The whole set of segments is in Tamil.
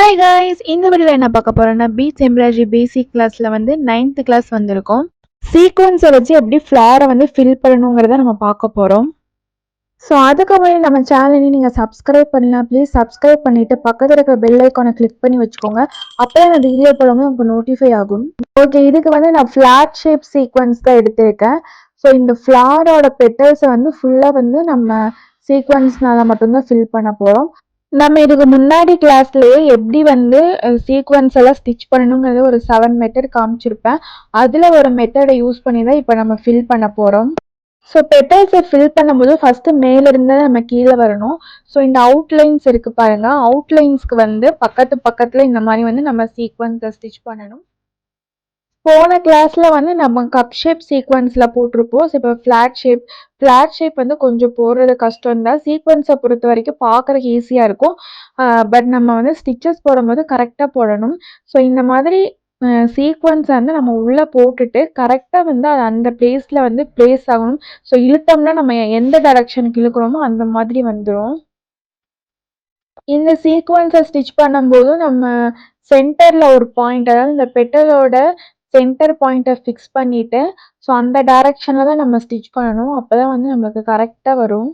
ஹாய் காய்ஸ், இந்த வீடியோவில் என்ன பார்க்க போறோம்னா பீட்ஸ் எம்ப்ராய்டரி பேசிக் கிளாஸ்ல வந்து 9th கிளாஸ் வந்திருக்கோம். சீக்வன்ஸை வச்சு எப்படி ஃப்ளாரை வந்து ஃபில் பண்ணணுங்கிறத நம்ம பார்க்க போறோம். ஸோ அதுக்கு முன்னாடி நம்ம சேனலையும் நீங்கள் சப்ஸ்கிரைப் பண்ணலாம். ப்ளீஸ் சப்ஸ்கிரைப் பண்ணிட்டு பக்கத்தில் இருக்கிற பெல் ஐக்கானை கிளிக் பண்ணி வச்சுக்கோங்க. அப்போ அந்த வீடியோ போடும்போது உங்களுக்கு நோட்டிஃபை ஆகும். ஓகே, இதுக்கு வந்து நான் ஃப்ளாட் ஷேப் சீக்வன்ஸ் தான் எடுத்திருக்கேன். ஸோ இந்த ஃப்ளாரோட பெட்டல்ஸை வந்து ஃபுல்லாக வந்து நம்ம சீக்வன்ஸ்னால மட்டும்தான் ஃபில் பண்ண போகிறோம். நம்ம இதுக்கு முன்னாடி கிளாஸ்லயே எப்படி வந்து சீக்வன்ஸ் எல்லாம் ஸ்டிச் பண்ணணுங்கிறது ஒரு 7 மெத்தட் காமிச்சிருப்பேன். அதில் ஒரு மெத்தடை யூஸ் பண்ணி தான் இப்போ நம்ம ஃபில் பண்ண போகிறோம். ஸோ பெட்டல்ஸை ஃபில் பண்ணும்போது ஃபஸ்ட்டு மேலேருந்து நம்ம கீழே வரணும். ஸோ இந்த அவுட்லைன்ஸ் இருக்குது பாருங்கள், அவுட்லைன்ஸ்க்கு வந்து பக்கத்தில் இந்த மாதிரி வந்து நம்ம சீக்வன்ஸை ஸ்டிச் பண்ணணும். போன கிளாஸ்ல வந்து நம்ம கப் ஷேப் சீக்வன்ஸ்ல போட்டிருப்போம். இப்போ ஃப்ளாட் ஷேப் வந்து கொஞ்சம் போடுறது கஷ்டம் தான். சீக்வன்ஸை பொறுத்த வரைக்கும் பார்க்குறதுக்கு ஈஸியாக இருக்கும். பட் நம்ம வந்து ஸ்டிச்சஸ் போடும்போது கரெக்டாக போடணும். ஸோ இந்த மாதிரி சீக்வன்ஸை வந்து நம்ம உள்ளே போட்டுட்டு கரெக்டாக வந்து அது அந்த பிளேஸில் வந்து பிளேஸ் ஆகணும். ஸோ இழுத்தோம்னா நம்ம எந்த டைரக்ஷனுக்கு இழுக்கிறோமோ அந்த மாதிரி வந்துடும். இந்த சீக்வன்ஸை ஸ்டிச் பண்ணும்போது நம்ம சென்டரில் ஒரு பாயிண்ட், அதாவது இந்த பெட்டலோட சென்டர் பாயிண்ட்டை ஃபிக்ஸ் பண்ணிவிட்டு ஸோ அந்த டைரக்ஷனில் தான் நம்ம ஸ்டிச் பண்ணணும். அப்போ தான் வந்து நம்மளுக்கு கரெக்டாக வரும்.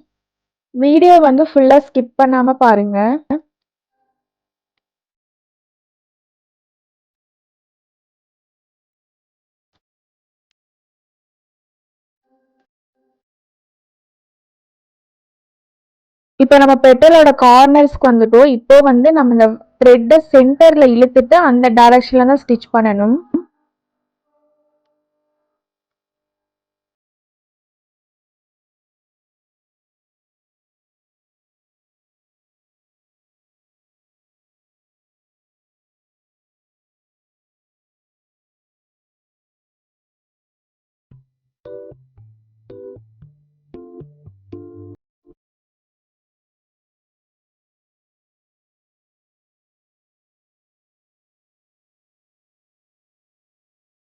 வீடியோ வந்து ஃபுல்லாக ஸ்கிப் பண்ணாமல் பாருங்கள். இப்போ நம்ம பெட்டலோட கார்னர்ஸ்க்கு வந்துட்டோம். இப்போ வந்து நம்ம இந்த த்ரெட்டை சென்டரில் இழுத்துட்டு அந்த டைரக்ஷனில் தான் ஸ்டிச் பண்ணணும்.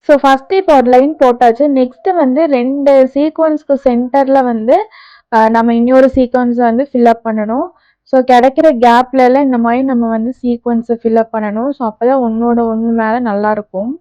ஸோ ஃபஸ்ட்டு இப்போ ஒரு லைன் போட்டாச்சு. நெக்ஸ்ட்டு வந்து 2 சீக்வன்ஸ்க்கு சென்டரில் வந்து நம்ம இன்னொரு சீக்வன்ஸை வந்து ஃபில்அப் பண்ணணும். ஸோ கிடைக்கிற கேப்லலாம் இந்த மாதிரி நம்ம வந்து சீக்வன்ஸை ஃபில்அப் பண்ணணும். ஸோ அப்போ தான் ஒன்றோட ஒன்று மேலே நல்லாயிருக்கும்.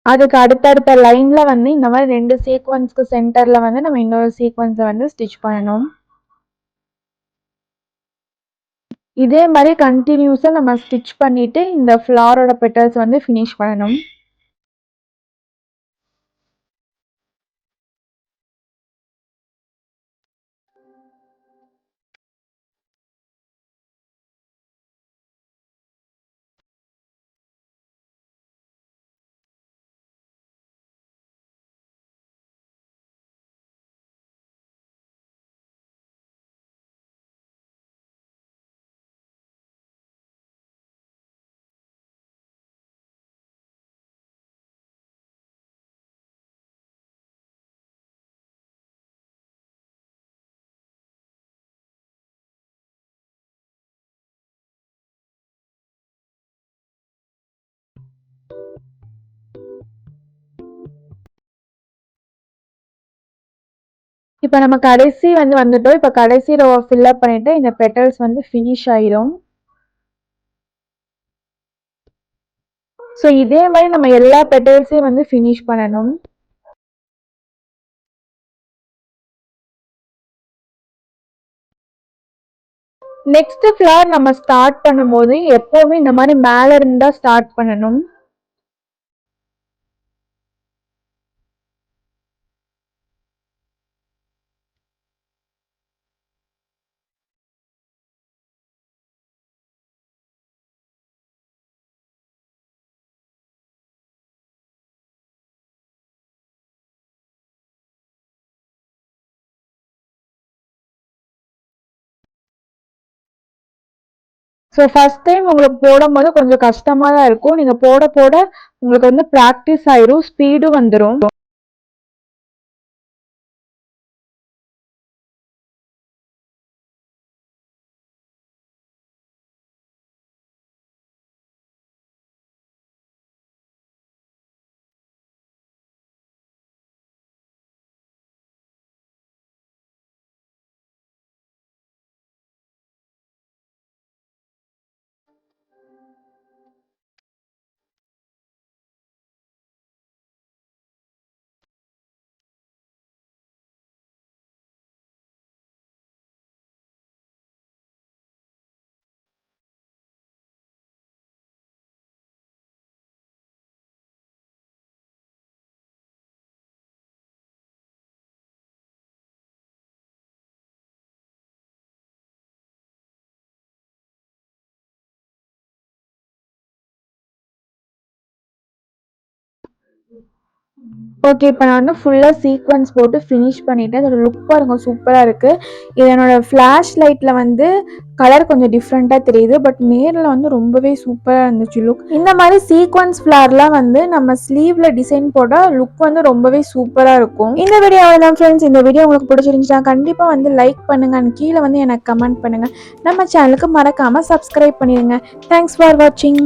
அதுக்கு அடுத்தடுத்த லைனில் வந்து இந்த மாதிரி 2 சீக்வன்ஸ்க்கு சென்டரில் வந்து நம்ம இன்னொரு சீக்வன்ஸை வந்து ஸ்டிச் பண்ணணும். இதே மாதிரி கண்டினியூஸாக நம்ம ஸ்டிச் பண்ணிவிட்டு இந்த ஃப்ளாரோட பெட்டல்ஸ் வந்து ஃபினிஷ் பண்ணணும். இப்போ நம்ம கடைசி வந்துட்டோம். இப்போ கடைசி ரோவை ஃபில்அப் பண்ணிட்டு இந்த பெட்டல்ஸ் வந்து ஃபினிஷ் ஆயிரும். ஸோ இதே மாதிரி நம்ம எல்லா பெட்டல்ஸையும் வந்து ஃபினிஷ் பண்ணணும். நெக்ஸ்ட் ஃப்ளார் நம்ம ஸ்டார்ட் பண்ணும்போது எப்போவுமே இந்த மாதிரி மேலே இருந்தா ஸ்டார்ட் பண்ணணும். ஸோ ஃபர்ஸ்ட் டைம் உங்களுக்கு போடும்போது கொஞ்சம் கஷ்டமா தான் இருக்கும். நீங்க போட போட உங்களுக்கு வந்து பிராக்டிஸ் ஆயிரும், ஸ்பீடும் வந்துரும். ஓகே. இப்ப நான் வந்து ஃபுல்லா சீக்வென்ஸ் போட்டு ஃபினிஷ் பண்ணிட்டேன். இதோட லுக் பாருங்க சூப்பரா இருக்கு. இது என்னோட ஃபிளாஷ் லைட்ல வந்து கலர் கொஞ்சம் டிஃப்ரெண்ட்டா தெரியுது. பட் நேர்ல வந்து ரொம்பவே சூப்பரா இருந்துச்சு லுக். இந்த மாரி சீக்வென்ஸ் ஃப்ளார்லாம் வந்து நம்ம ஸ்லீவ்ல டிசைன் போட்டா லுக் வந்து ரொம்பவே சூப்பரா இருக்கும். இந்த வீடியோ அவ்வளவுதான் ஃப்ரெண்ட்ஸ். இந்த வீடியோ உங்களுக்கு பிடிச்சிருந்துச்சுன்னா கண்டிப்பா வந்து லைக் பண்ணுங்க அண்ட் கீழ வந்து எனக்கு கமெண்ட் பண்ணுங்க. நம்ம சேனலுக்கு மறக்காம சப்ஸ்கிரைப் பண்ணிடுங்க. தேங்க்ஸ் ஃபார் வாட்சிங்.